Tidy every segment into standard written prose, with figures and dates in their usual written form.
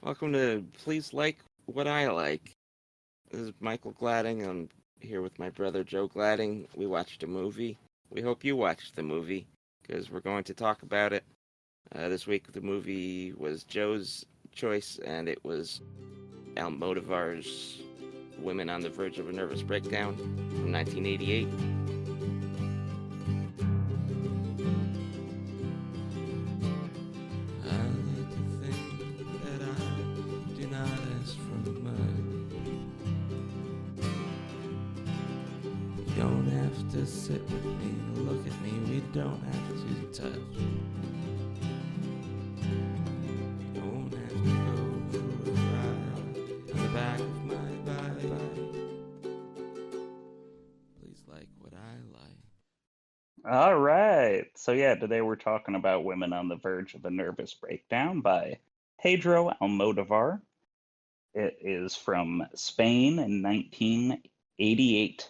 Welcome to Please Like What I Like. This is Michael Gladding. I'm here with my brother Joe Gladding. We watched a movie. We hope you watched the movie because we're going to talk about it. This week the movie was Joe's choice, and it was Almodovar's Women on the Verge of a Nervous Breakdown from 1988. Don't have to sit with me, look at me, we don't have to touch. Don't have to go for a ride on the back of my bike. Please like what I like. All right. So yeah, today we're talking about Women on the Verge of a Nervous Breakdown by Pedro Almodovar. It is from Spain in 1988.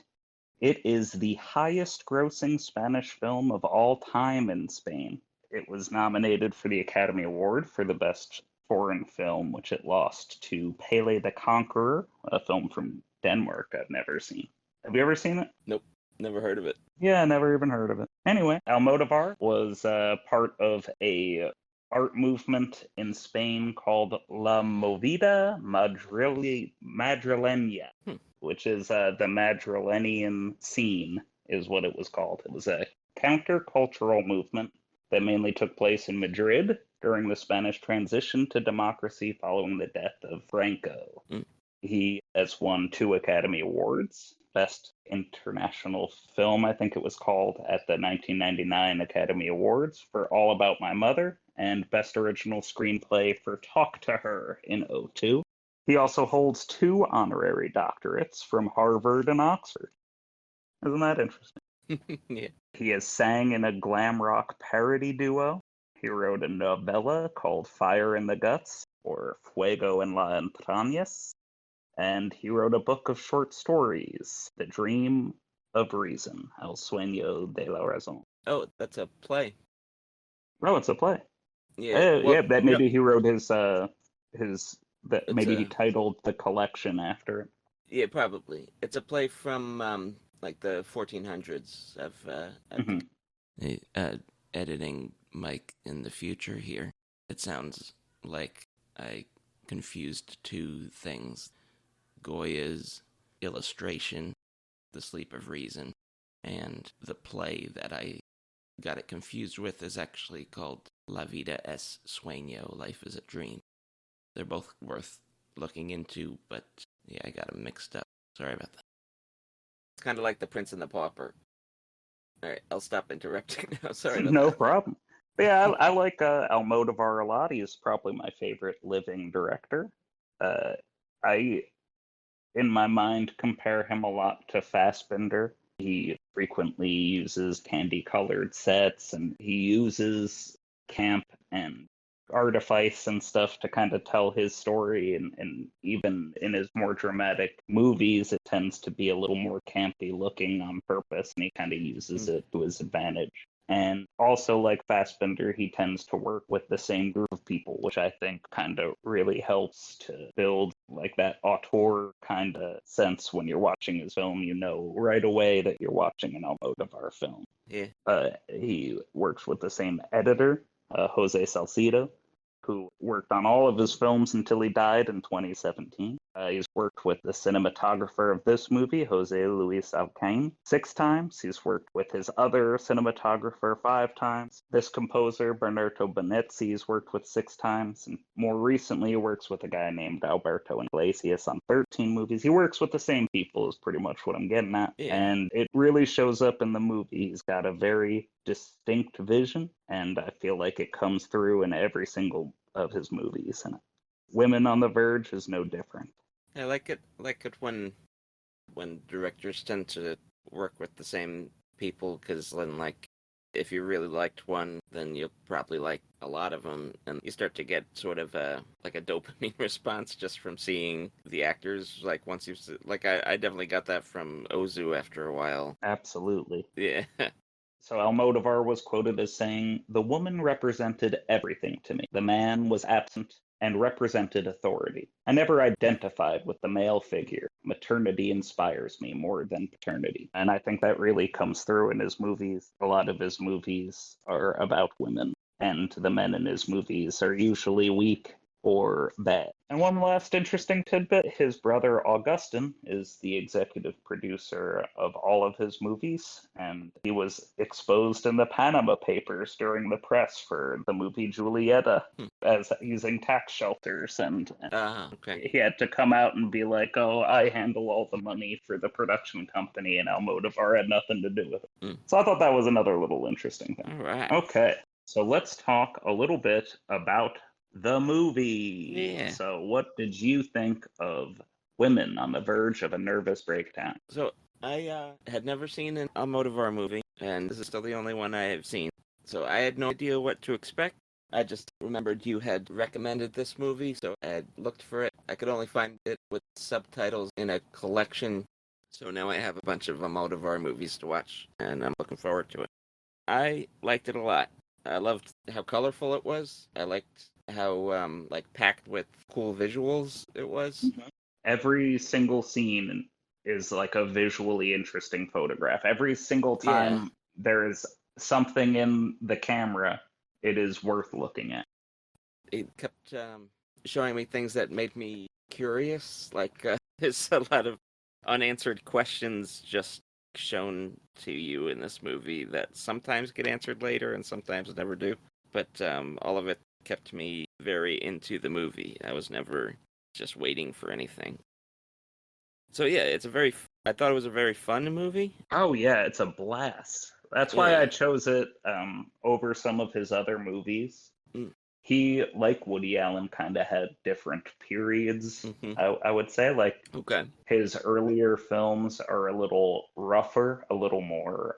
It is the highest grossing Spanish film of all time in Spain. It was nominated for the Academy Award for the Best Foreign Film, which it lost to Pele the Conqueror, a film from Denmark I've never seen. Have you ever seen it? Nope, never heard of it. Yeah, never even heard of it. Anyway, Almodovar was part of a art movement in Spain called La Movida Madrileña, which is the Madrileñan scene, is what it was called. It was a countercultural movement that mainly took place in Madrid during the Spanish transition to democracy following the death of Franco. He has won 2 Academy Awards. Best International Film, I think it was called, at the 1999 Academy Awards for All About My Mother, and Best Original Screenplay for Talk to Her in 2002. He also holds 2 honorary doctorates from Harvard and Oxford. Isn't that interesting? Yeah. He has sang in a glam rock parody duo. He wrote a novella called Fire in the Guts, or Fuego en las Entrañas. And he wrote a book of short stories, The Dream of Reason, El Sueño de la Razón. Oh, that's a play. Oh, it's a play. Yeah, well, yeah, that maybe he wrote his maybe he a- titled the collection after it. Yeah, probably. It's a play from like the 1400s. Editing Mike in the future here. It sounds like I confused 2 things. Goya's illustration, The Sleep of Reason, and the play that I got it confused with is actually called La Vida es Sueño, Life is a Dream. They're both worth looking into, but yeah, I got them mixed up. Sorry about that. It's kind of like The Prince and the Pauper. Alright, I'll stop interrupting now. Sorry about No that. problem. But yeah, I like Almodovar a lot. He's probably my favorite living director. I, in my mind, compare him a lot to Fassbinder. He frequently uses candy-colored sets, and he uses camp and artifice and stuff to kind of tell his story, and even in his more dramatic movies, it tends to be a little more campy looking on purpose, and he kind of uses it to his advantage. And also, like Fassbinder, he tends to work with the same group of people, which I think kind of really helps to build like that auteur kind of sense when you're watching his film. You know right away that you're watching an Almodovar film. Yeah. He works with the same editor, Jose Salcido, who worked on all of his films until he died in 2017. He's worked with the cinematographer of this movie, Jose Luis Alcain, 6 times. He's worked with his other cinematographer 5 times. This composer, Bernardo Benetti, he's worked with 6 times. And more recently, he works with a guy named Alberto Iglesias on 13 movies. He works with the same people is pretty much what I'm getting at. Yeah. And it really shows up in the movie. He's got a very distinct vision, and I feel like it comes through in every single of his movies. And Women on the Verge is no different. I like it when directors tend to work with the same people, because then, like, if you really liked one, then you'll probably like a lot of them, and you start to get sort of a dopamine response just from seeing the actors. Like, once you've I definitely got that from Ozu after a while. Absolutely. Yeah. So Almodovar was quoted as saying, "The woman represented everything to me. The man was absent and represented authority. I never identified with the male figure. Maternity inspires me more than paternity. And I think that really comes through in his movies. A lot of his movies are about women, and the men in his movies are usually weak or bad. And one last interesting tidbit, his brother Augustin is the executive producer of all of his movies, and he was exposed in the Panama Papers during the press for the movie Julieta as using tax shelters, and Okay. he had to come out and be like, oh, I handle all the money for the production company, and Almodovar had nothing to do with it. So I thought that was another little interesting thing. All right. Okay, so let's talk a little bit about the movie. Yeah. So, what did you think of Women on the Verge of a Nervous Breakdown? So I had never seen an Almodovar movie, and this is still the only one I have seen. So I had no idea what to expect. I just remembered you had recommended this movie, so I had looked for it. I could only find it with subtitles in a collection, so now I have a bunch of Almodovar movies to watch, and I'm looking forward to it. I liked it a lot. I loved how colorful it was. I liked how like packed with cool visuals it was. Every single scene is like a visually interesting photograph. Every single Yeah. time there is something in the camera, it is worth looking at. It kept showing me things that made me curious. Like there's a lot of unanswered questions just shown to you in this movie that sometimes get answered later and sometimes never do. But all of it kept me very into the movie. I was never just waiting for anything. So yeah, I thought it was a very fun movie. Oh yeah, it's a blast. That's why Yeah. I chose it over some of his other movies. Mm. He, like Woody Allen, kind of had different periods. Mm-hmm. I would say, like Okay. his earlier films are a little rougher, a little more,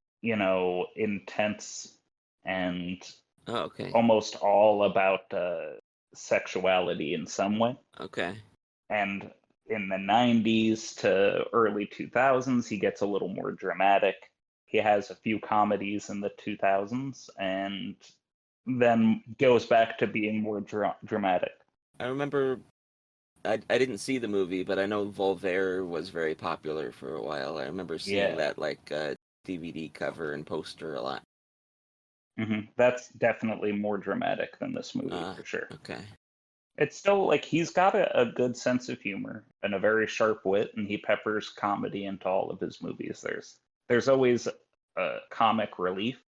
intense, and Oh, okay. almost all about sexuality in some way. Okay. And in the 90s to early 2000s, he gets a little more dramatic. He has a few comedies in the 2000s and then goes back to being more dramatic. I remember I didn't see the movie, but I know Voltaire was very popular for a while. I remember seeing Yeah. that like DVD cover and poster a lot. That's definitely more dramatic than this movie for sure. Okay. It's still like he's got a good sense of humor and a very sharp wit, and he peppers comedy into all of his movies. There's always a comic relief,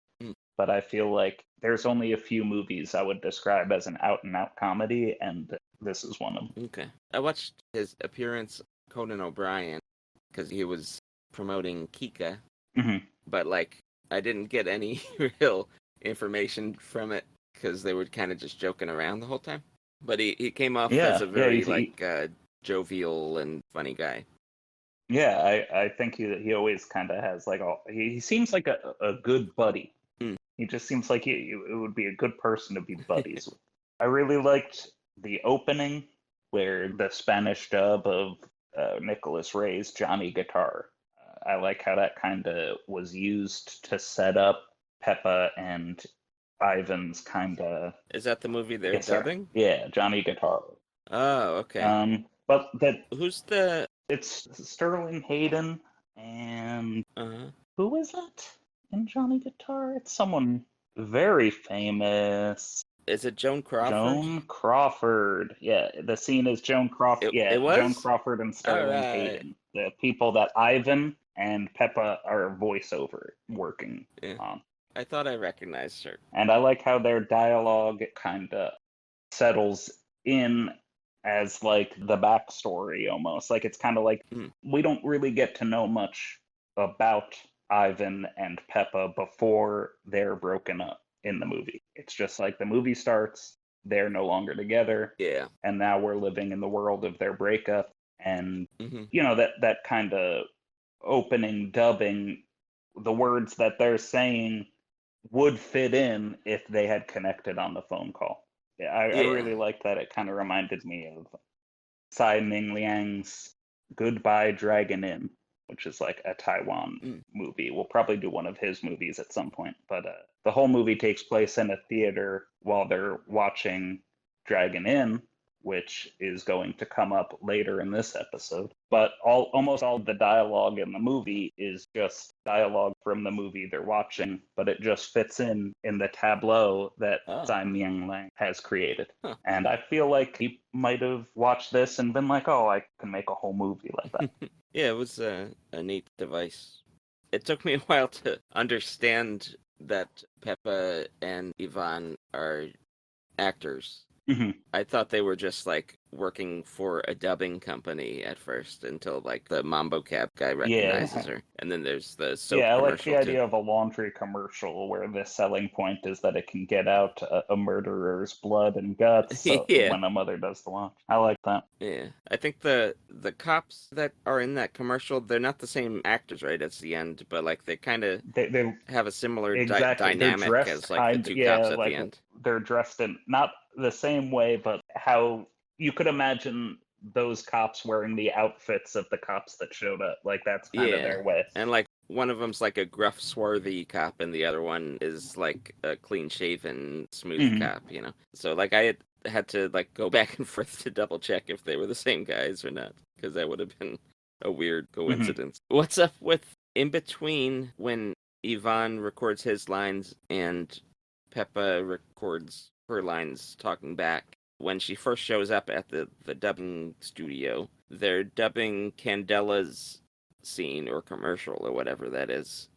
but I feel like there's only a few movies I would describe as an out and out comedy, and this is one of them. Okay. I watched his appearance Conan O'Brien because he was promoting Kika, but like I didn't get any real information from it because they were kind of just joking around the whole time. But he came off as a very jovial and funny guy. Yeah, I think he always kind of has like he seems like a good buddy. He just seems like it would be a good person to be buddies with. I really liked the opening where the Spanish dub of Nicholas Ray's Johnny Guitar. I like how that kind of was used to set up Peppa and Ivan's kind of. Is that the movie they're dubbing? Yeah, Johnny Guitar. Oh, okay. But who's the? It's Sterling Hayden and who is it in Johnny Guitar? It's someone very famous. Is it Joan Crawford? Joan Crawford. Yeah, the scene is Joan Crawford. It was Joan Crawford and Sterling Hayden, the people that Ivan and Peppa are voiceover working on. I thought I recognized her. And I like how their dialogue kind of settles in as like the backstory almost. Like it's kind of like we don't really get to know much about Ivan and Peppa before they're broken up in the movie. It's just like the movie starts, they're no longer together. Yeah. And now we're living in the world of their breakup. And that kind of opening dubbing, the words that they're saying would fit in if they had connected on the phone call. Yeah, I really liked that. It kind of reminded me of Tsai Ming Liang's Goodbye Dragon Inn, which is like a Taiwan movie. We'll probably do one of his movies at some point. But the whole movie takes place in a theater while they're watching Dragon Inn. which is going to come up later in this episode. But almost all the dialogue in the movie is just dialogue from the movie they're watching, but it just fits in the tableau that Tsai Ming-Lang has created. Huh. And I feel like he might have watched this and been like, oh, I can make a whole movie like that. Yeah, it was a neat device. It took me a while to understand that Peppa and Ivan are actors. Mm-hmm. I thought they were just like working for a dubbing company at first until like the Mambo Cab guy recognizes her. And then there's the soap I like commercial the idea too. of a laundry commercial where the selling point is that it can get out a murderer's blood and guts Yeah. when a mother does the laundry. I like that. Yeah. I think the cops that are in that commercial, they're not the same actors, right? It's the end, but like they kind of They have a similar exactly. They're dynamic dressed as like the two cops at like the end. they're dressed in not the same way, but how you could imagine those cops wearing the outfits of the cops that showed up. Like that's kind of their way. And like one of them's like a gruff, swarthy cop, and the other one is like a clean-shaven, smooth cop. You know, so like I had to like go back and forth to double check if they were the same guys or not, because that would have been a weird coincidence. What's up with in between when Ivan records his lines and Peppa records her lines talking back? When she first shows up at the dubbing studio, they're dubbing Candela's scene or commercial or whatever that is.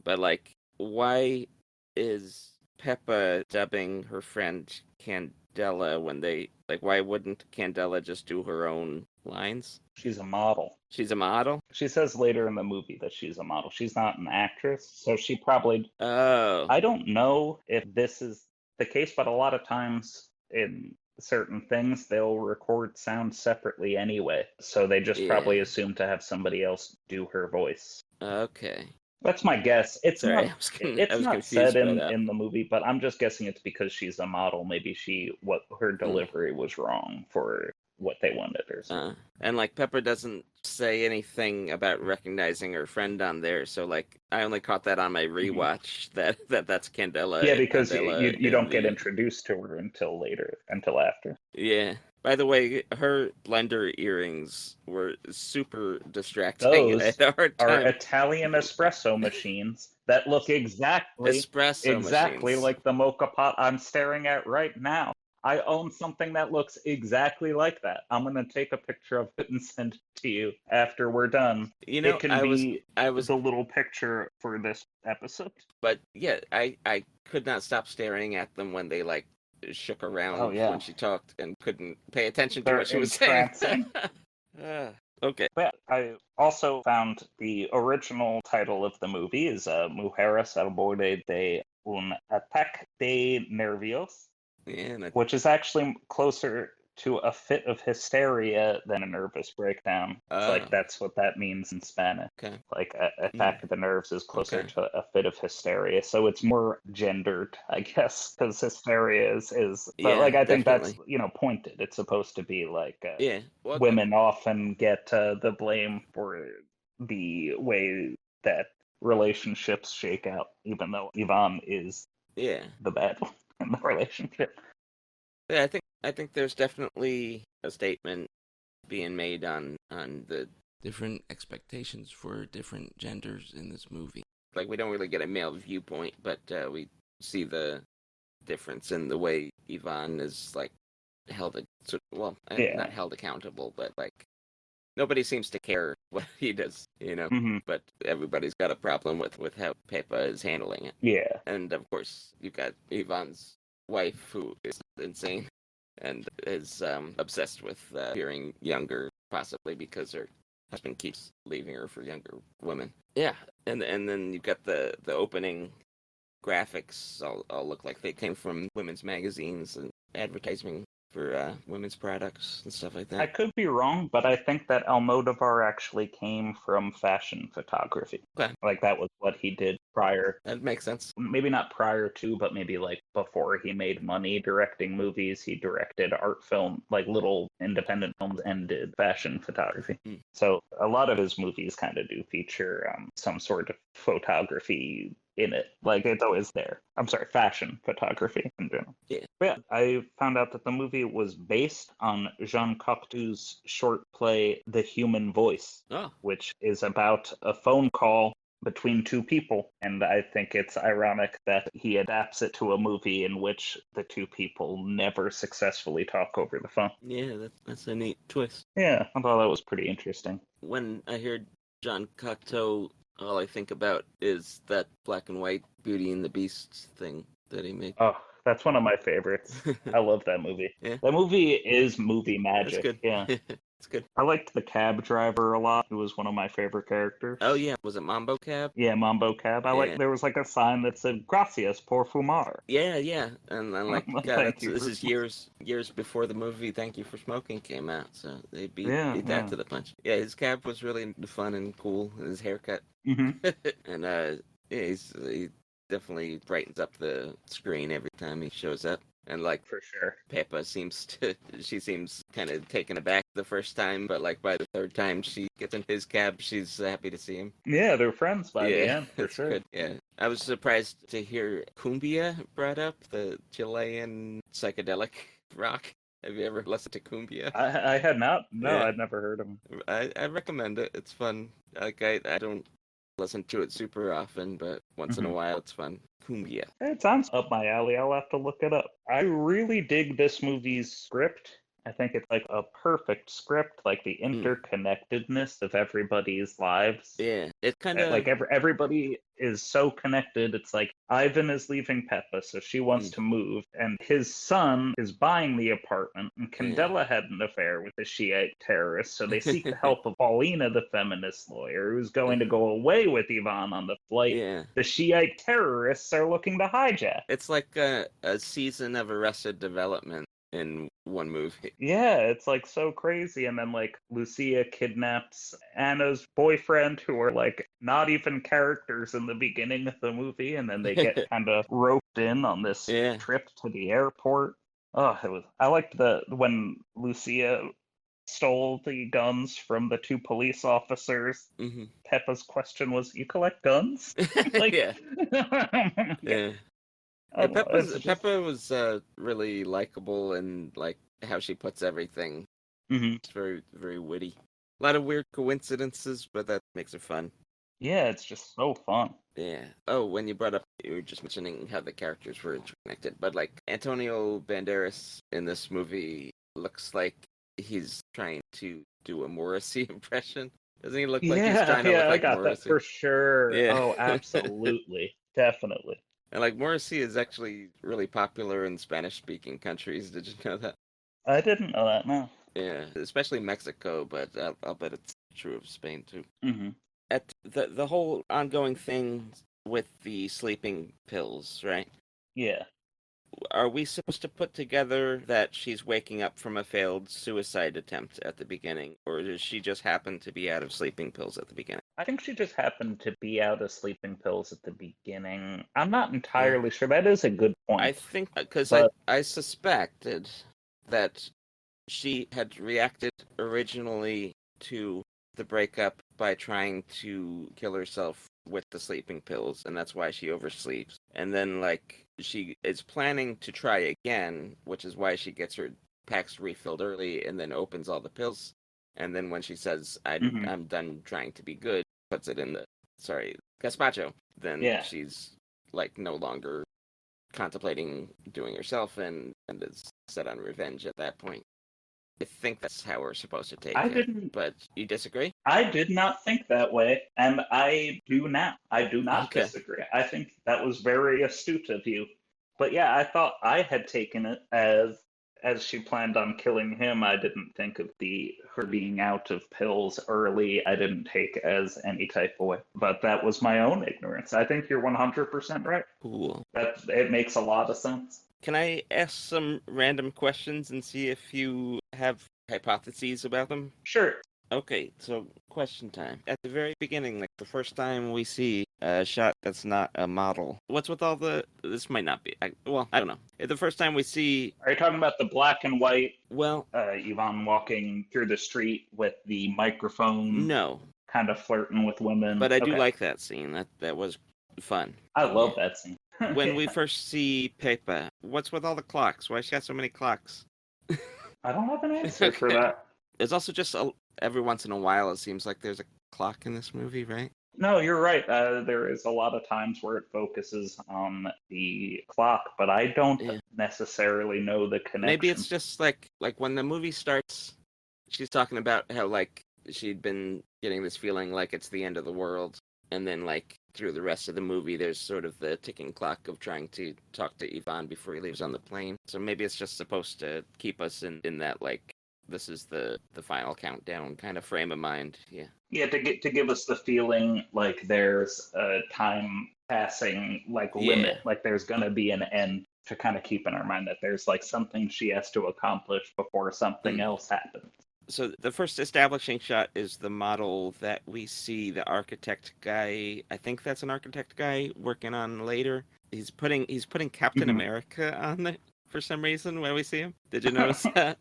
But like, why is Peppa dubbing her friend Candela when they like? Why wouldn't Candela just do her own lines? She's a model. She's a model? She says later in the movie that she's a model. She's not an actress, so she probably. Oh. I don't know if this is the case, but a lot of times in certain things they'll record sound separately anyway, so they just probably assume to have somebody else do her voice. Okay. That's my guess. It's Sorry, not said in the movie, but I'm just guessing it's because she's a model. Maybe her delivery was wrong for what they wanted or something. And like Pepper doesn't say anything about recognizing her friend on there, so like I only caught that on my rewatch that's Candela. Yeah, because Candela you don't get introduced to her until after. Yeah. By the way, her blender earrings were super distracting. Those are Italian espresso machines that look exactly machines. like the mocha pot I'm staring at right now. I own something that looks exactly like that. I'm going to take a picture of it and send it to you after we're done. You know, it can I was the little picture for this episode. But yeah, I could not stop staring at them when they like shook around when she talked and couldn't pay attention to what she was saying. Okay. But I also found the original title of the movie is Mujeres al borde de un ataque de nervios. Yeah, which is actually closer to a fit of hysteria than a nervous breakdown. It's like that's what that means in Spanish. Okay. Like attack of the nerves is closer to a fit of hysteria, so it's more gendered, I guess, because hysteria is. But like I think that's pointed. It's supposed to be like women often get the blame for the way that relationships shake out, even though Ivan is the bad one in the relationship. Yeah, I think there's definitely a statement being made on the different expectations for different genders in this movie. Like we don't really get a male viewpoint, but we see the difference in the way Ivan is like held not held accountable, but like nobody seems to care what he does, but everybody's got a problem with how Peppa is handling it. Yeah. And of course, you've got Ivan's wife, who is insane and is obsessed with appearing younger, possibly because her husband keeps leaving her for younger women. Yeah, and then you've got the opening graphics all look like they came from women's magazines and advertising for women's products and stuff like that. I could be wrong, but I think that Almodovar actually came from fashion photography. Okay. Like that was what he did prior. That makes sense. Maybe not prior to, but maybe like before he made money directing movies, he directed art film, like little independent films, and did fashion photography. So a lot of his movies kind of do feature some sort of photography in it. Like, it's always there. I'm sorry, fashion photography in general. Yeah. But yeah, I found out that the movie was based on Jean Cocteau's short play The Human Voice, Oh, which is about a phone call between two people. And I think it's ironic that he adapts it to a movie in which the two people never successfully talk over the phone. yeah, that's a neat twist. Yeah, I thought that was pretty interesting. When I hear John Cocteau, all I think about is that black and white Beauty and the Beast thing that he made. Oh, that's one of my favorites. I love that movie. Yeah, That movie is movie that's magic. good. Yeah. It's good. I liked the cab driver a lot. He was one of my favorite characters. Oh yeah, was it Mambo Cab? Yeah, Mambo Cab. Yeah. There was like a sign that said "Gracias por fumar." Yeah, yeah, and I'm like, God, Thank you this for is years before the movie "Thank You for Smoking" came out, so they beat Yeah, that to the punch. Yeah, his cab was really fun and cool. His haircut, hmm and yeah, he definitely brightens up the screen every time he shows up. And like For sure. Peppa she seems kind of taken aback the first time, but like by the third time she gets in his cab, she's happy to see him. Yeah, they're friends by the end, for that's sure. good. Yeah, I was surprised to hear cumbia brought up, the Chilean psychedelic rock. Have you ever listened to cumbia? I had not. No, Yeah. I'd never heard of him. I recommend it. It's fun. Like I don't listen to it super often, but once in a while it's fun. Cumbia. It sounds up my alley. I'll have to look it up. I really dig this movie's script. I think it's like a perfect script, like the interconnectedness of everybody's lives. Yeah, it kind of Like everybody is so connected. It's like Ivan is leaving Peppa, so she wants to move, and his son is buying the apartment, and Candela had an affair with a Shiite terrorist, so they seek the help of Paulina, the feminist lawyer, who's going to go away with Ivan on the flight. Yeah. The Shiite terrorists are looking to hijack. It's like a season of Arrested Development in one movie. Yeah, it's like so crazy. And then like Lucia kidnaps Anna's boyfriend, who are like not even characters in the beginning of the movie, and then they get kind of roped in on this trip to the airport. Oh, I liked when Lucia stole the guns from the two police officers. Mm-hmm. Peppa's question was, "You collect guns?" Like, yeah. Yeah. Peppa was really likable, and like how she puts everything. It's very, very witty. A lot of weird coincidences, but that makes it fun. Yeah, it's just so fun. Yeah. Oh, when you brought up, you were just mentioning how the characters were interconnected, but like Antonio Banderas in this movie looks like he's trying to do a Morrissey impression. Doesn't he look like he's trying to look like I got Morrissey? that for sure. Yeah. Oh, absolutely. Definitely. And like Morrissey is actually really popular in Spanish-speaking countries. Did you know that? I didn't know that, no. Yeah, especially Mexico, but I'll bet it's true of Spain too. Mm-hmm. At the whole ongoing thing with the sleeping pills, right? Yeah. Are we supposed to put together that she's waking up from a failed suicide attempt at the beginning, or does she just happen to be out of sleeping pills at the beginning? I think she just happened to be out of sleeping pills at the beginning. I'm not entirely sure. That is a good point. I think, because I suspected that she had reacted originally to the breakup by trying to kill herself with the sleeping pills, and that's why she oversleeps. And then, like, she is planning to try again, which is why she gets her packs refilled early and then opens all the pills. And then when she says, I'm done trying to be good, puts it in the, gazpacho, then she's, like, no longer contemplating doing herself and is set on revenge at that point. I think that's how we're supposed to take it. But you disagree? I did not think that way, and I do now. I do not disagree. I think that was very astute of you. But yeah, I thought I had taken it as she planned on killing him. I didn't think of her being out of pills early. I didn't take as any type of way. But that was my own ignorance. I think you're 100% right. Cool. It makes a lot of sense. Can I ask some random questions and see if you have hypotheses about them? Sure. Okay, so question time. At the very beginning, like the first time we see a shot that's not a model, what's with all this might not be, I don't know. The first time we see... Are you talking about the black and white? Well... Yvonne walking through the street with the microphone? No. Kind of flirting with women? But I do like that scene. That was fun. I Yeah. love that scene. When we first see Pepa, what's with all the clocks? Why she got so many clocks? I don't have an answer for Okay. that. There's also just every once in a while it seems like there's a clock in this movie, right? No, you're right. There is a lot of times where it focuses on the clock, but I don't Yeah. necessarily know the Maybe connection. it's just like when the movie starts, she's talking about how like she'd been getting this feeling like it's the end of the world, and then like through the rest of the movie, there's sort of the ticking clock of trying to talk to Ivan before he leaves on the plane. So maybe it's just supposed to keep us in that like this is the final countdown kind of frame of mind. Yeah. Yeah, to give us the feeling like there's a time passing like Yeah. limit, like there's gonna be an end, to kind of keep in our mind that there's like something she has to accomplish before something Mm. else happens. So the first establishing shot is the model that we see the architect guy. I think that's an architect guy working on later. He's putting Captain Hmm. America on it for some reason when we see him. Did you notice that?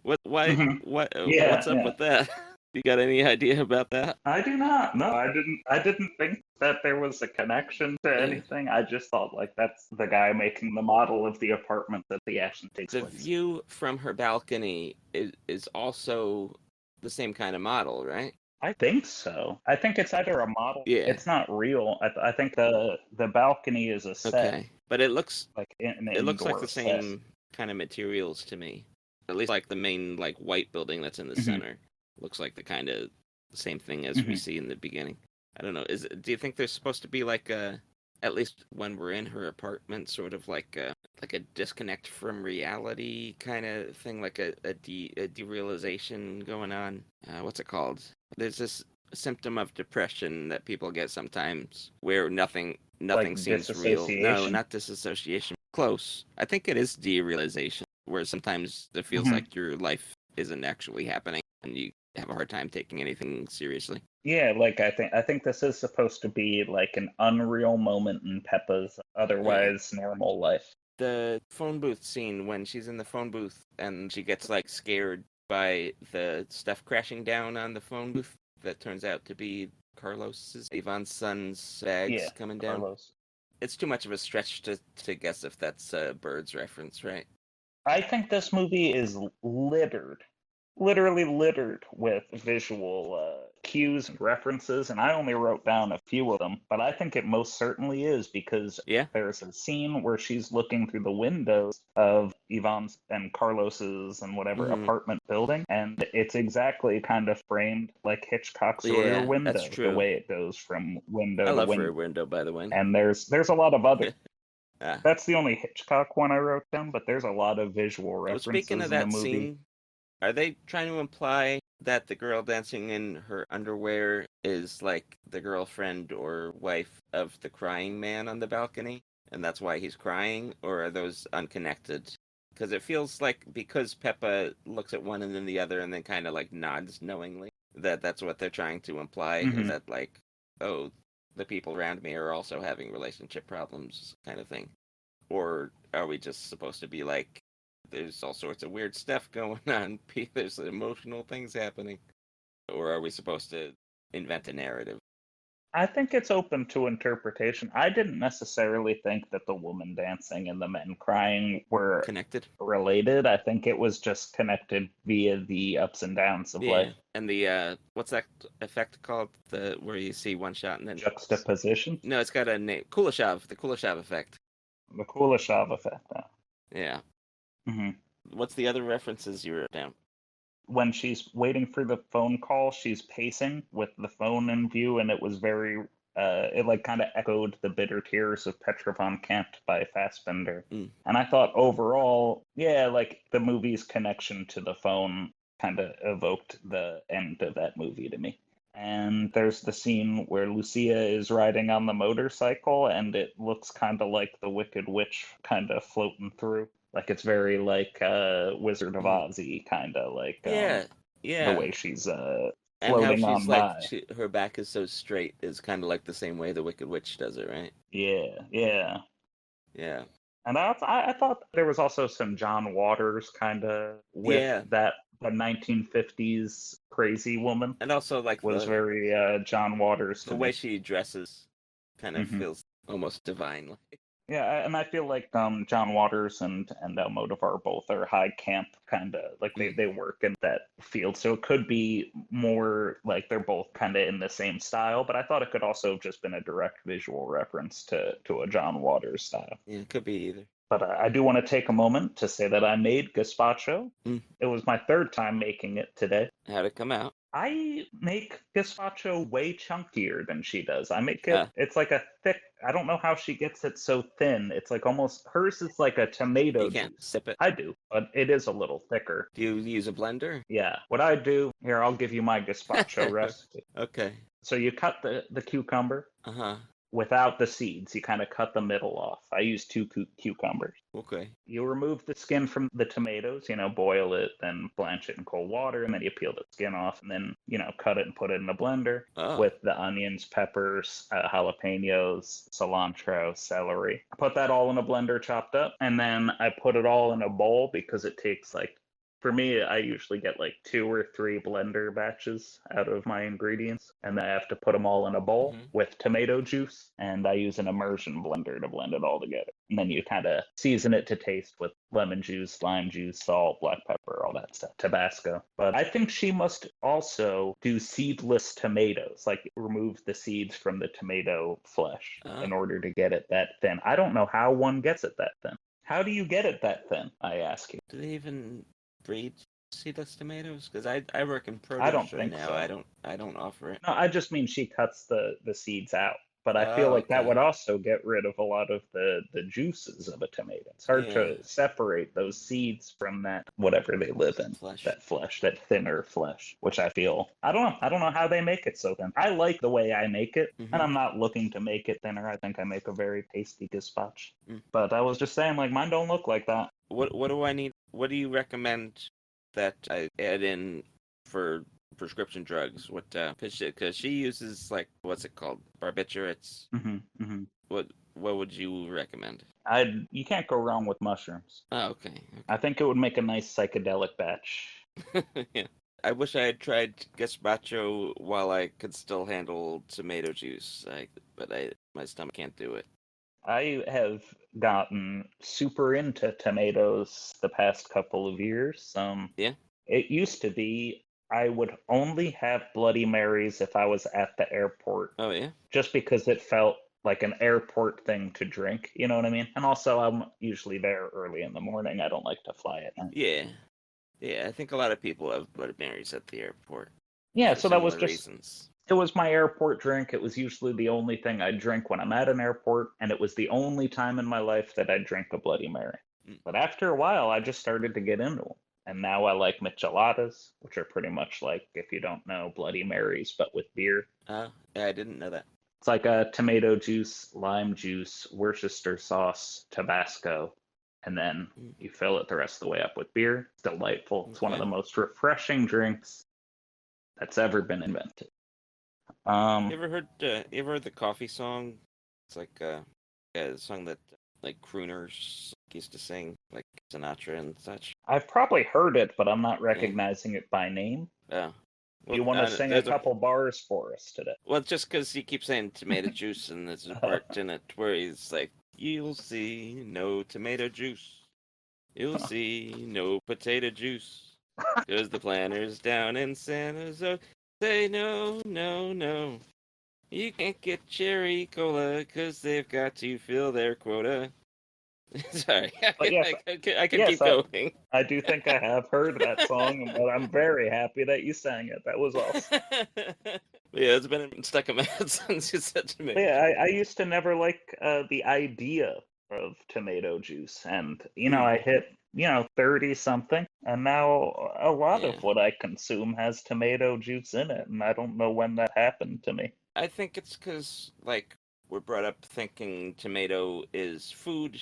What? Why? Hmm. What's Yeah, up yeah. with that? You got any idea about that? I do not. No, I didn't. I didn't think that there was a connection to Yeah. anything. I just thought like that's the guy making the model of the apartment that the action takes The place. view from her balcony is also the same kind of model, right? I think so. I think it's either a model. Yeah. It's not real. I think the balcony is a set, Okay. But it looks like an it looks like indoor the set. same kind of materials to me. At least like the main like white building that's in the Hmm. center looks like the kind of the same thing as we Hmm. see in the beginning. I don't know. Do you think there's supposed to be like a at least when we're in her apartment sort of like a disconnect from reality kind of thing, like a derealization going on? What's it called? There's this symptom of depression that people get sometimes where nothing Like seems real. No, disassociation. not disassociation. Close. I think it is derealization, where sometimes it feels Hmm. like your life isn't actually happening and you have a hard time taking anything seriously. Yeah, like I think this is supposed to be like an unreal moment in Peppa's Yeah. otherwise normal life. The phone booth scene when she's in the phone booth and she gets like scared by the stuff crashing down on the phone booth that turns out to be Carlos's Ivan's son's bags Yeah, coming down. Carlos. It's too much of a stretch to guess if that's a Bird's reference, right? I think this movie is littered, literally littered with visual cues and references, and I only wrote down a few of them, but I think it most certainly is because Yeah. there's a scene where she's looking through the windows of Yvonne's and Carlos's and whatever Hmm. apartment building, and it's exactly kind of framed like Hitchcock's Rear Yeah, that's Window, the true. way it goes from I window to love Rear window. Window, by the way. And there's a lot of other. Ah. That's the only Hitchcock one I wrote down, but there's a lot of visual Oh, speaking references of in the that movie. scene, are they trying to imply that the girl dancing in her underwear is like the girlfriend or wife of the crying man on the balcony, and that's why he's crying, or are those unconnected? Because it feels like because Peppa looks at one and then the other and then kind of like nods knowingly, that that's what they're trying to imply, is Hmm. that like, oh, the people around me are also having relationship problems kind of thing. Or are we just supposed to be like, there's all sorts of weird stuff going on, there's emotional things happening? Or are we supposed to invent a narrative? I think it's open to interpretation. I didn't necessarily think that the woman dancing and the men crying were Connected? related. I think it was just connected via the ups and downs of Yeah. life. And the, what's that effect called? The Where you see one shot and then. Juxtaposition, No, it's got a name. Kuleshov, the Kuleshov effect. the Kuleshov effect. Yeah. Hmm. What's the other references you wrote down? When she's waiting for the phone call, she's pacing with the phone in view, and it was very, it like kind of echoed the bitter tears of Petra von Kant by Fassbinder. Mm. And I thought overall, yeah, like the movie's connection to the phone kind of evoked the end of that movie to me. And there's the scene where Lucia is riding on the motorcycle, and it looks kind of like the Wicked Witch kind of floating through. Like it's very like Wizard of Mm. Ozzy, kind of like Yeah. the Yeah. way she's And how floating she's on like, by. her back is so straight is kind of like the same way the Wicked Witch does it, right? Yeah, yeah. Yeah. And I thought there was also some John Waters kind of with Yeah. that the 1950s crazy woman And also like was very John Waters to the way me. she dresses kind of Hmm. feels almost divine. Yeah, and I feel like John Waters and Almodovar both are high camp kind of like Mm. they work in that field. So it could be more like they're both kind of in the same style, but I thought it could also have just been a direct visual reference to a John Waters style. Yeah, it could be either. But I do want to take a moment to say that I made gazpacho. Mm. It was my third time making it today. How'd it come out? I make gazpacho way chunkier than she does. I make it, Uh, it's like a thick, I don't know how she gets it so thin. It's like almost, hers is like a tomato you can't juice. sip it. I do, but it is a little thicker. Do you use a blender? Yeah. What I do, here, I'll give you my gazpacho recipe. Okay. So you cut the cucumber Uh-huh. without the seeds. You kind of cut the middle off. I use two cucumbers. Okay. You remove the skin from the tomatoes, boil it, then blanch it in cold water, and then you peel the skin off, and then, cut it and put it in a blender Oh. with the onions, peppers, jalapenos, cilantro, celery. I put that all in a blender chopped up, and then I put it all in a bowl because it takes for me, I usually get like 2 or 3 blender batches out of my ingredients, and then I have to put them all in a bowl with tomato juice, and I use an immersion blender to blend it all together. And then you kind of season it to taste with lemon juice, lime juice, salt, black pepper, all that stuff, Tabasco. But I think she must also do seedless tomatoes, like remove the seeds from the tomato flesh in order to get it that thin. I don't know how one gets it that thin. How do you get it that thin, I ask you? Do they even breed seedless tomatoes? Because I work in produce I don't right think now. so. I don't offer it. No, I just mean she cuts the seeds out. But I feel Oh, like that okay. would also get rid of a lot of the juices of a tomato. It's hard Yeah. to separate those seeds from that whatever they live in. Flesh. That flesh, that thinner flesh, which I feel I don't know. I don't know how they make it so thin. I like the way I make it, and I'm not looking to make it thinner. I think I make a very tasty gazpacho. But I was just saying, like, mine don't look like that. What do I need? What do you recommend that I add in for prescription drugs? What because she uses like what's it called, barbiturates? What would you recommend? You can't go wrong with mushrooms. Oh, okay. I think it would make a nice psychedelic batch. Yeah. I wish I had tried gazpacho while I could still handle tomato juice. But my stomach can't do it. I have gotten super into tomatoes the past couple of years. Yeah. It used to be I would only have Bloody Marys if I was at the airport. Oh yeah. Just because it felt like an airport thing to drink, you know what I mean? And also I'm usually there early in the morning. I don't like to fly at night. Yeah. Yeah, I think a lot of people have Bloody Marys at the airport. Yeah, for so that was similar just reasons. it was my airport drink. It was usually the only thing I drink when I'm at an airport, and it was the only time in my life that I drink a Bloody Mary. But after a while, I just started to get into them. And now I like micheladas, which are pretty much like, if you don't know, Bloody Marys, but with beer. Yeah, I didn't know that. It's like a tomato juice, lime juice, Worcester sauce, Tabasco, and then you fill it the rest of the way up with beer. It's delightful. It's one of the most refreshing drinks that's ever been invented. You ever heard the coffee song? It's like a song that like crooners used to sing, like Sinatra and such. I've probably heard it, but I'm not recognizing it by name. Oh. Well, You want to sing a couple bars for us today? Well, just because he keeps saying tomato juice, and there's a part in it where he's like, "You'll see no tomato juice. You'll see no potato juice. Because the planters down in San Jose say no, no, no. You can't get cherry cola because they've got to fill their quota." Sorry, Yes, I can keep going. I do think I have heard that song, but I'm very happy that you sang it. That was awesome. Yeah, it's been stuck in my head since you said to me. Yeah, I used to never like the idea of tomato juice, and I hit 30 something, and now a lot of what I consume has tomato juice in it, and I don't know when that happened to me. I think it's because like we're brought up thinking tomato is food.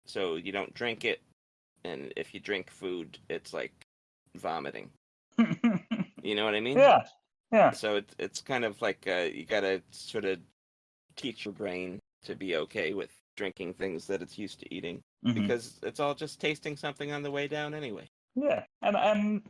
So you don't drink it, and if you drink food, it's like vomiting. You know what I mean? Yeah. So it's kind of like you gotta sort of teach your brain to be okay with drinking things that it's used to eating, because it's all just tasting something on the way down anyway. Yeah, and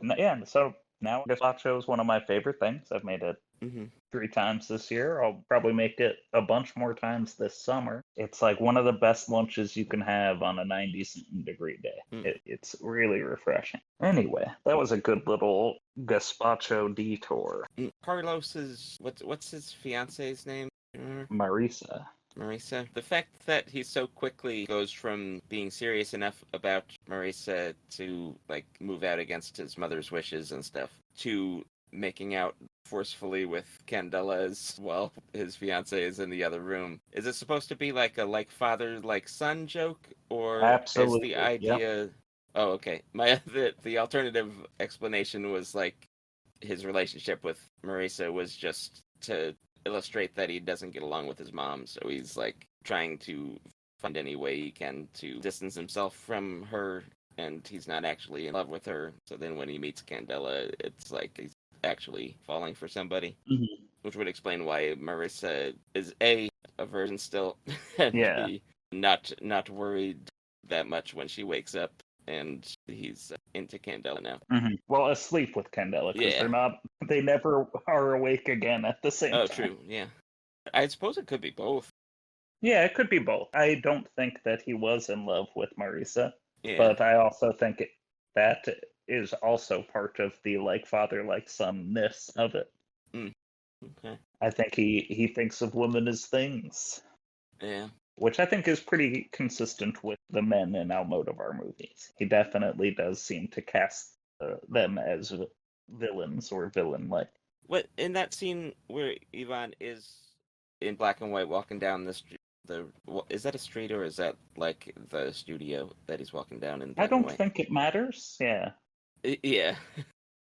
so Now, gazpacho is one of my favorite things. I've made it Hmm. 3 times this year. I'll probably make it a bunch more times this summer. It's like one of the best lunches you can have on a 90-something degree day. Mm. It's really refreshing. Anyway, that was a good little gazpacho detour. Carlos's what's his fiance's name? Do you remember? Marisa. Marisa. The fact that he so quickly goes from being serious enough about Marisa to like move out against his mother's wishes and stuff to making out forcefully with Candelas while his fiance is in the other room. Is it supposed to be like a like father like son joke, or is the Absolutely. Yep. idea? Oh, okay. The alternative explanation was like his relationship with Marisa was just to illustrate that he doesn't get along with his mom, so he's like trying to find any way he can to distance himself from her, and he's not actually in love with her. So then when he meets Candela, it's like he's actually falling for somebody, Hmm. which would explain why Marissa is a virgin still, and Yeah. B, not worried that much when she wakes up and he's into Candela now. Well, asleep with Candela because Yeah. they never are awake again at the same Oh, time. true. Yeah. I suppose it could be both. Yeah, it could be both. I don't think that he was in love with Marisa, Yeah. but I also think that is also part of the like father, like son-ness of it. Mm. Okay. I think he thinks of women as things, Yeah. which I think is pretty consistent with the men in Almodovar movies. He definitely does seem to cast them as villains or villain-like. What in that scene where Ivan is in black and white walking down the street? Is that a street or is that like the studio that he's walking down in I black and don't white? think it matters. Yeah. Yeah.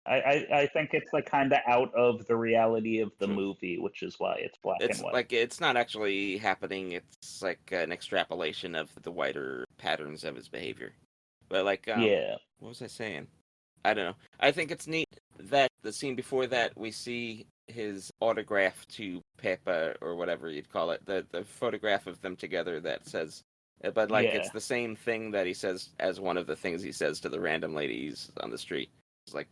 I think it's like kind of out of the reality of the True. movie, which is why it's black and It's white. like it's not actually happening. It's like an extrapolation of the wider patterns of his behavior. But like, Yeah. what was I saying? I don't know. I think it's neat that the scene before that we see his autograph to Peppa or whatever you'd call it, the photograph of them together that says, but like it's Yeah. the same thing that he says as one of the things he says to the random ladies on the street. It's like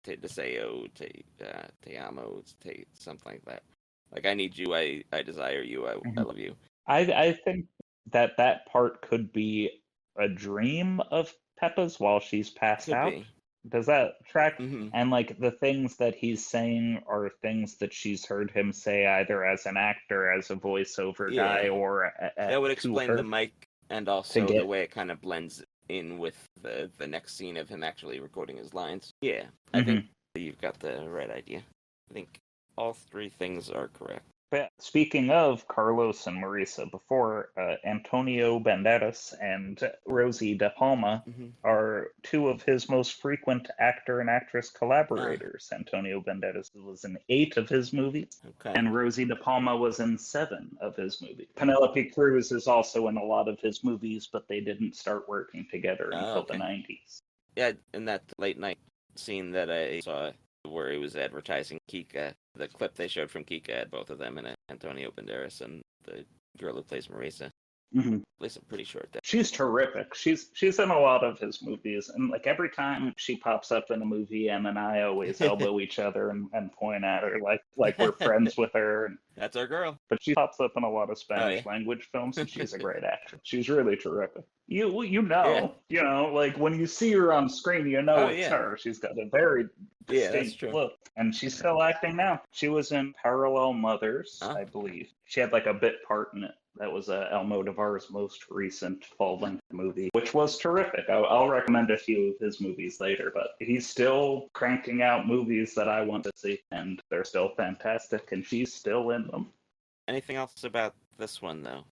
te deseo, te amo, te something like that. Like I need you, I desire you, I Mhm. love you. I think that part could be a dream of Peppa's while she's passed Could out. be. Does that track? Hmm. And like the things that he's saying are things that she's heard him say either as an actor, as a voiceover guy, Yeah. or That would to explain the her mic and to also the get. way it kind of blends in with the next scene of him actually recording his lines. Yeah, I think Mhm. you've got the right idea. I think all three things are correct. But speaking of Carlos and Marisa, before Antonio Banderas and Rosie De Palma Hmm. are two of his most frequent actor and actress Ah, collaborators. Antonio Banderas was in 8 of his movies, okay. and Rosie De Palma was in 7 of his movies. Penelope Cruz is also in a lot of his movies, but they didn't start working together Oh, until the okay. 90s. Yeah, in that late night scene that I saw where he was advertising Kika, the clip they showed from Kika had both of them in it, Antonio Banderas and the girl who plays Marisa. Mhm. At least I'm pretty sure that. She's terrific. She's in a lot of his movies, and like every time she pops up in a movie, Em and I always elbow each other and point at her like we're friends with her. That's our girl. But she pops up in a lot of Oh Spanish yeah. language films, and she's a great actress. She's really terrific. Yeah. Like when you see her on screen, you know Oh it's yeah. her. She's got a very Yeah, that's distinct true. look, and she's still acting now. She was in Parallel Mothers, Oh, I believe. She had like a bit part in it. That was Almodovar's most recent full-length movie, which was terrific. I'll recommend a few of his movies later, but he's still cranking out movies that I want to see, and they're still fantastic, and she's still in them. anything else about this one though?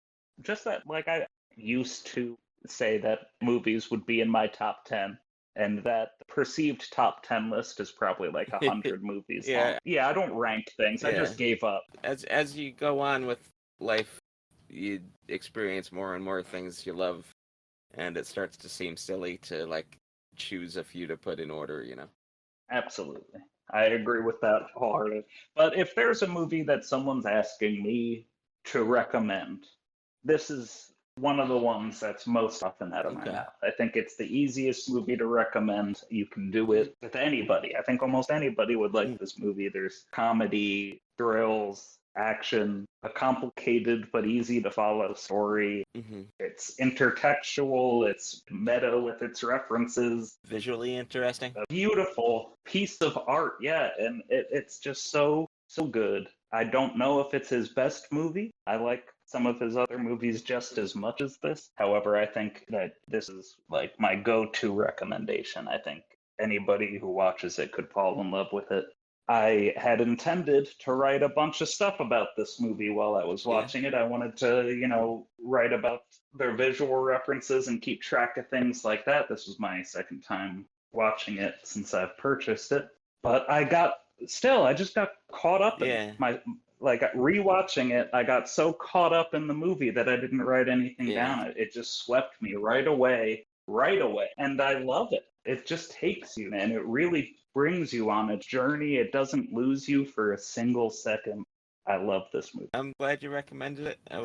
Just that, like, I used to say that movies would be in my top 10, and that the perceived top 10 list is probably like 100 movies long. Yeah, Yeah, I don't rank things. I yeah. just gave up. As you go on with life, you experience more and more things you love, and it starts to seem silly to like choose a few to put in order. You know. Absolutely. I agree with that wholeheartedly. But if there's a movie that someone's asking me to recommend, this is one of the ones that's most often out of my Okay. mouth. I think it's the easiest movie to recommend. You can do it with anybody. I think almost anybody would like Mm. this movie. There's comedy, thrills, action, a complicated but easy to follow story. Hmm. It's intertextual, it's meta with its references. Visually interesting. A beautiful piece of art, yeah, and it's just so good. I don't know if it's his best movie. I like some of his other movies just as much as this. However, I think that this is like my go-to recommendation. I think anybody who watches it could fall in love with it. I had intended to write a bunch of stuff about this movie while I was Yeah. watching it. I wanted to, write about their visual references and keep track of things like that. This was my second time watching it since I've purchased it. But I just got caught up in Yeah. rewatching it. I got so caught up in the movie that I didn't write anything Yeah. down. It just swept me right away, right away. And I love it. It just takes you and it really brings you on a journey. It doesn't lose you for a single second. I love this movie. I'm glad you recommended it. I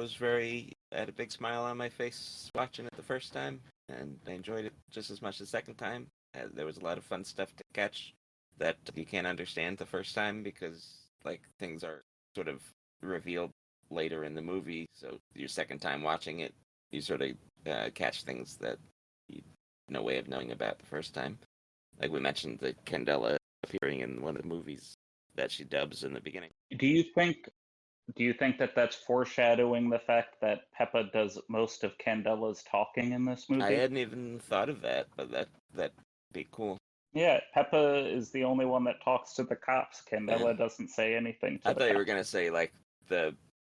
had a big smile on my face watching it the first time, and I enjoyed it just as much the second time. There was a lot of fun stuff to catch that you can't understand the first time because, like, things are sort of revealed later in the movie. So your second time watching it, you sort of catch things that you had no way of knowing about the first time. Like we mentioned, the Candela appearing in one of the movies that she dubs in the beginning. Do you think that that's foreshadowing the fact that Peppa does most of Candela's talking in this I movie? hadn't even thought of that, but that'd be cool. Yeah, Peppa is the only one that talks to the cops. Yeah. Candela doesn't say anything to I the thought you were cops. gonna say like the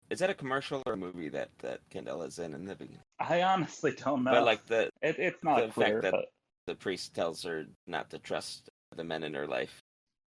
is that a commercial or a movie that Candela's in the beginning? I honestly don't But know. like It's the not fact clear, that but the priest tells her not to trust the men in her life,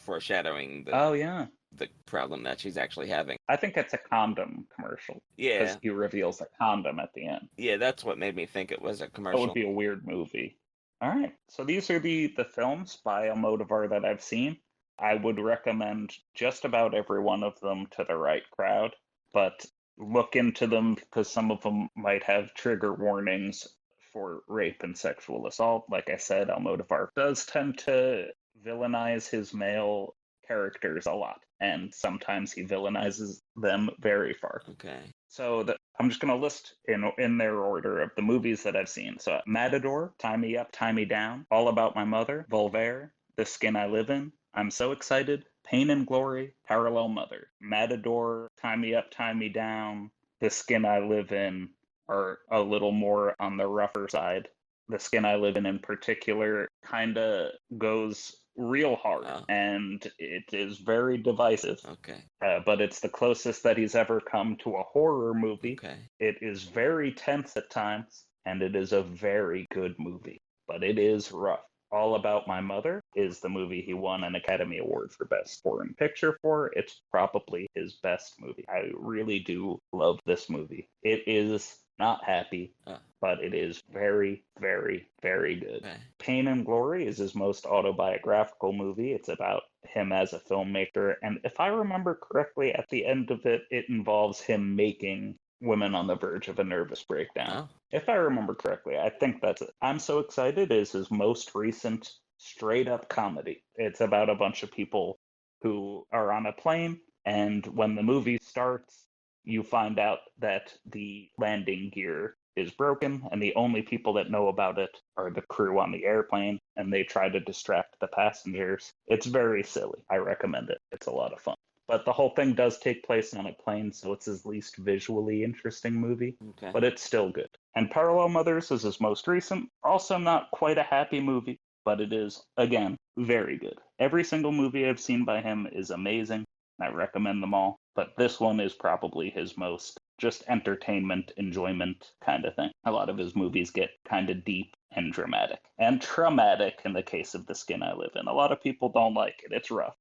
foreshadowing oh yeah. the problem that she's actually having. I think it's a condom commercial Yeah, because he reveals a condom at the end. yeah, that's what made me think it was a That would commercial. be a weird movie. All right. So these are the films by Almodovar that I've seen. I would recommend just about every one of them to the right crowd, but look into them because some of them might have trigger warnings for rape and sexual assault. Like I said, Almodovar does tend to villainize his male characters a lot, and sometimes he villainizes them very far. Okay. So I'm just going to list in their order of the movies that I've seen. So Matador, Tie Me Up, Tie Me Down, All About My Mother, Voltaire, The Skin I Live In, I'm So Excited, Pain and Glory, Parallel Mother. Matador, Tie Me Up, Tie Me Down, The Skin I Live In are a little more on the rougher side. The Skin I Live in particular kind of goes real hard Oh, and it is very divisive, okay. but it's the closest that he's ever come to a horror movie. Okay. It is very tense at times, and it is a very good movie, but it is rough. All About My Mother is the movie he won an Academy Award for Best Foreign Picture for. It's probably his best movie. I really do love this movie. It is not happy, Oh, but it is very, very, very good. okay. Pain and Glory is his most autobiographical movie. It's about him as a filmmaker. And if I remember correctly, at the end of it, it involves him making Women on the Verge of a Nervous Breakdown. Oh, If I remember correctly, I think that's it. I'm So Excited is his most recent straight up comedy. It's about a bunch of people who are on a plane, and when the movie starts, you find out that the landing gear is broken, and the only people that know about it are the crew on the airplane, and they try to distract the passengers. It's very silly. I recommend it. It's a lot of fun. But the whole thing does take place on a plane, so it's his least visually interesting movie, okay. but it's still good. And Parallel Mothers is his most recent, also not quite a happy movie, but it is, again, very good. Every single movie I've seen by him is amazing. I recommend them all, but this one is probably his most just entertainment, enjoyment kind of thing. A lot of his movies get kind of deep and dramatic, and traumatic in the case of The Skin I Live In. A lot of people don't like it. It's rough.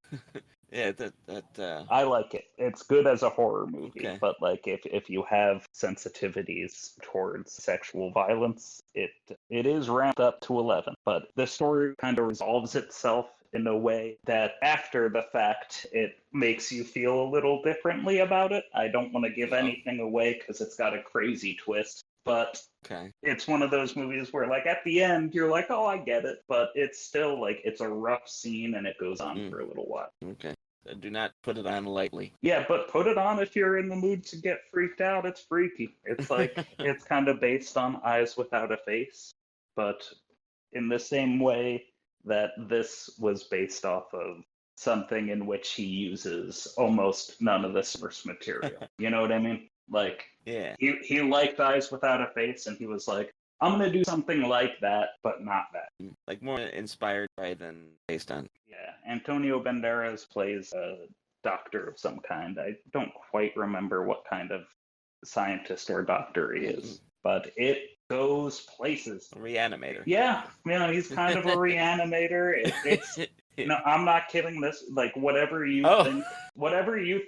Yeah, that I like it. It's good as a horror movie, okay. but like if you have sensitivities towards sexual violence, it is ramped up to 11. But the story kind of resolves itself in a way that after the fact it makes you feel a little differently about it. I don't want to give Oh, anything away because it's got a crazy twist, but Okay. it's one of those movies where, like, at the end, you're like, oh, I get it, but it's still, like, it's a rough scene and it goes on for a little while. Okay. Do not put it on lightly. Yeah, but put it on if you're in the mood to get freaked out. It's freaky. It's like, it's kind of based on Eyes Without a Face, but in the same way that this was based off of something in which he uses almost none of the source material. You know what I mean? Like, Yeah. he liked Eyes Without a Face, and he was like, I'm gonna do something like that, but not that. Like more inspired by than based on. Yeah, Antonio Banderas plays a doctor of some kind. I don't quite remember what kind of scientist or doctor he is, but it goes places. A reanimator. Yeah, he's kind of a reanimator. It's no, I'm not kidding. This, like, whatever you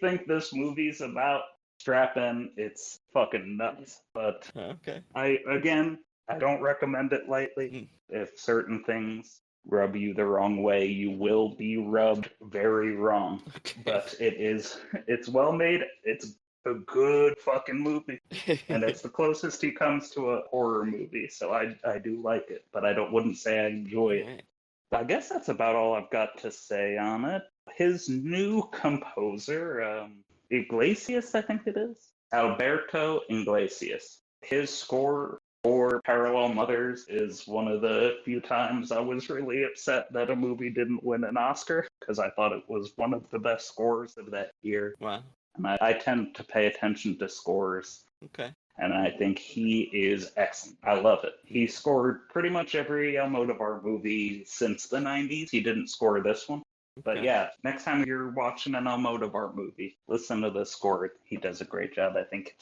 think this movie's about, strap in. It's fucking nuts. But Okay. I don't recommend it lightly. If certain things rub you the wrong way, you will be rubbed very wrong. Okay. But it's well made. It's a good fucking movie, and it's the closest he comes to a horror movie. So I do like it, but wouldn't say I enjoy it. Right. I guess that's about all I've got to say on it. His new composer, Iglesias, I think it is, Alberto Iglesias. His score for Parallel Mothers is one of the few times I was really upset that a movie didn't win an Oscar, because I thought it was one of the best scores of that year. Wow. And I tend to pay attention to scores. Okay. And I think he is excellent. I love it. He scored pretty much every Almodovar movie since the 90s. He didn't score this one. But yeah, next time you're watching an Almodovar movie, listen to the score. He does a great job. I think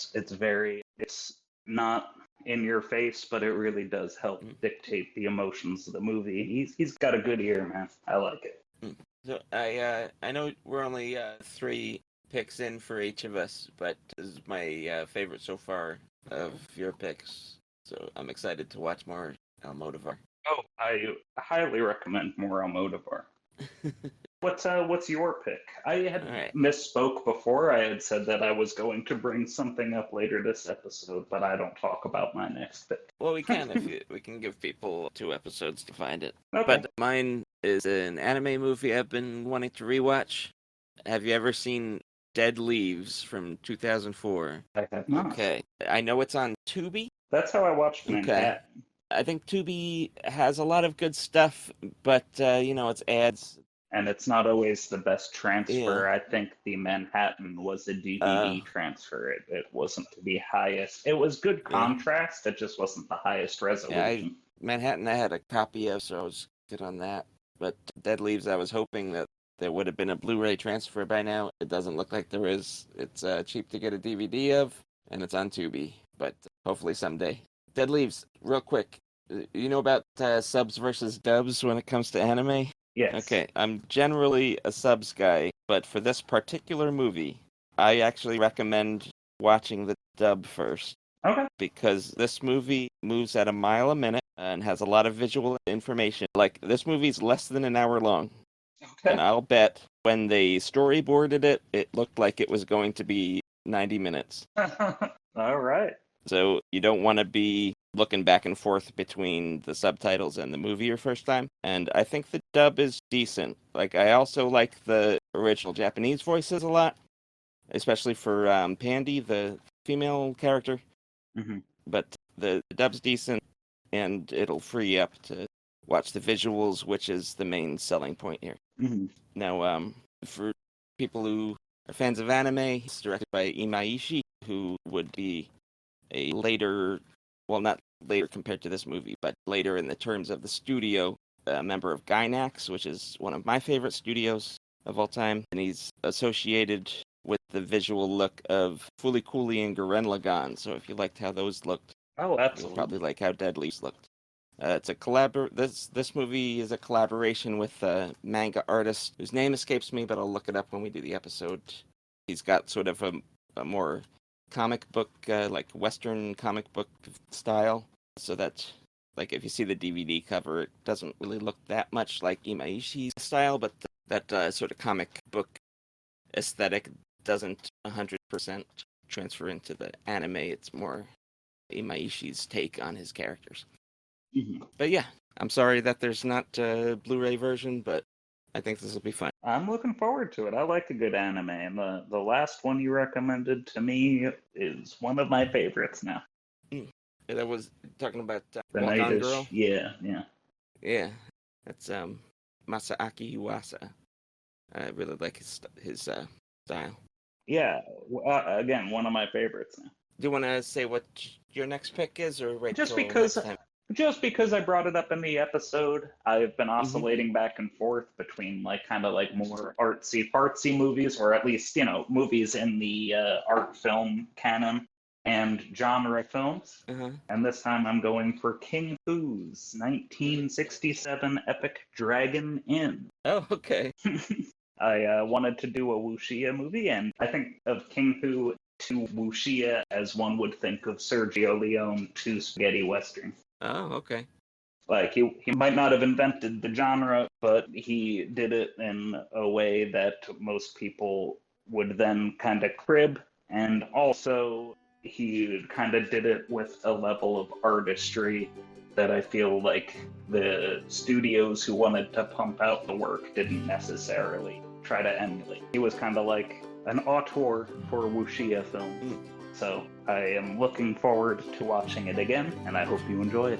it's not in your face, but it really does help dictate the emotions of the movie. He's got a good ear, man. I like it. So I know we're only 3 picks in for each of us, but this is my favorite so far of your picks. So I'm excited to watch more Almodovar. Oh, I highly recommend more Almodovar. What's your pick? I had misspoke before. I had said that I was going to bring something up later this episode, but I don't talk about my next pick. Well, we can we can give people 2 episodes to find it. Okay. But mine is an anime movie I've been wanting to rewatch. Have you ever seen Dead Leaves from 2004? I have not. Okay. I know it's on Tubi. That's how I watched Manhattan. I think Tubi has a lot of good stuff, but, it's ads. And it's not always the best transfer. Yeah. I think the Manhattan was a DVD transfer. It wasn't the highest. It was good contrast. It just wasn't the highest resolution. Yeah, Manhattan I had a copy of, so I was good on that. But Dead Leaves, I was hoping that there would have been a Blu-ray transfer by now. It doesn't look like there is. It's cheap to get a DVD of, and it's on Tubi. But hopefully someday. Dead Leaves, real quick. You know about subs versus dubs when it comes to anime? Yes. Okay, I'm generally a subs guy, but for this particular movie, I actually recommend watching the dub first. Okay. Because this movie moves at a mile a minute and has a lot of visual information. Like, this movie's less than an hour long. Okay. And I'll bet when they storyboarded it, it looked like it was going to be 90 minutes. All right. So you don't want to be looking back and forth between the subtitles and the movie your first time. And I think the dub is decent. Like, I also like the original Japanese voices a lot, especially for Pandy, the female character. Mm-hmm. But the dub's decent, and it'll free you up to watch the visuals, which is the main selling point here. Mm-hmm. Now, for people who are fans of anime, it's directed by Imaishi, who would be a later, well, not later compared to this movie, but later in the terms of the studio, a member of Gainax, which is one of my favorite studios of all time. And he's associated with the visual look of Fooly Cooly and Gurren Lagann. So if you liked how those looked, you'll probably like how Dead Leaves looked. It's a This movie is a collaboration with a manga artist whose name escapes me, but I'll look it up when we do the episode. He's got sort of a more comic book, like Western comic book style. So that, like, if you see the DVD cover, it doesn't really look that much like Imaishi's style, but that sort of comic book aesthetic doesn't 100% transfer into the anime. It's more Imaishi's take on his characters. Mm-hmm. But yeah, I'm sorry that there's not a Blu-ray version, but I think this will be fun. I'm looking forward to it. I like a good anime, and the last one you recommended to me is one of my favorites now. That was talking about The Walk On Night Girl. Yeah. Yeah, that's Masaaki Yuasa. I really like his style. Yeah, again, one of my favorites now. Do you want to say what your next pick is, or wait Just till because, next time? just because I brought it up in the episode, I've been oscillating back and forth between kind of more artsy fartsy movies, or at least movies in the art film canon and genre films. And this time I'm going for King Fu's 1967 epic Dragon Inn. Oh, okay. I wanted to do a wuxia movie, and I think of King Fu to wuxia as one would think of Sergio Leone to spaghetti western. Oh, okay. Like, he might not have invented the genre, but he did it in a way that most people would then kind of crib, and also he kind of did it with a level of artistry that I feel like the studios who wanted to pump out the work didn't necessarily try to emulate. He was kind of like an auteur for wuxia films. So I am looking forward to watching it again, and I hope you enjoy it.